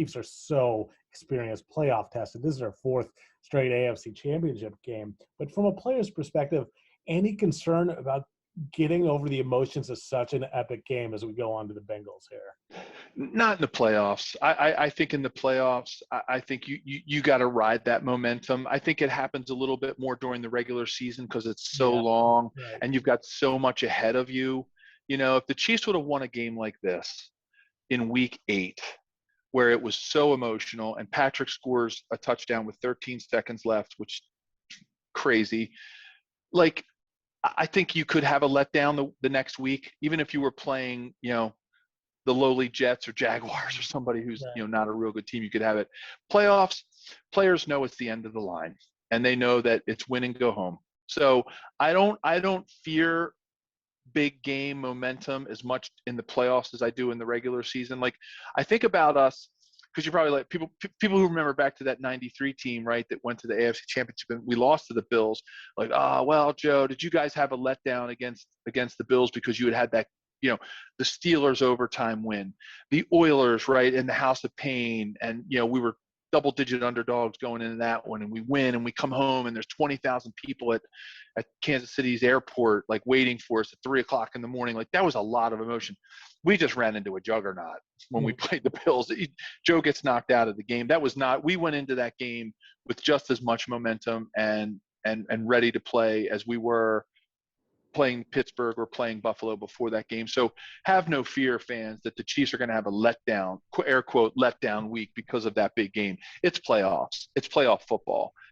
Chiefs are so experienced, playoff tested. This is their fourth straight AFC Championship game. But from a player's perspective, any concern about getting over the emotions of such an epic game as we go on to the Bengals here? Not in the playoffs. I think in the playoffs, I think you got to ride that momentum. I think it happens a little bit more during the regular season because it's so long and you've got so much ahead of you. You know, if the Chiefs would have won a game like this in week 8, where it was so emotional and Patrick scores a touchdown with 13 seconds left, which crazy. Like, I think you could have a letdown the next week, even if you were playing, you know, the lowly Jets or Jaguars or somebody who's, you know, not a real good team. You could have it. Playoffs, players know it's the end of the line and they know that it's win and go home. So I don't fear big game momentum as much in the playoffs as I do in the regular season. Like, I think about us, because you're probably like people who remember back to that 93 team, right, that went to the AFC Championship and we lost to the Bills. Like, oh, well, Joe, did you guys have a letdown against the Bills because you had that, you know, the Steelers overtime win, the Oilers, right, in the House of Pain, and, you know, we were double-digit underdogs going into that one, and we win, and we come home, and there's 20,000 people at Kansas City's airport, like, waiting for us at 3 o'clock in the morning. Like, that was a lot of emotion. We just ran into a juggernaut when we played the Bills. Joe gets knocked out of the game. That was not – we went into that game with just as much momentum and ready to play as we were playing Pittsburgh or playing Buffalo before that game. So have no fear, fans, that the Chiefs are going to have a letdown, air quote, letdown week because of that big game. It's playoffs. It's playoff football.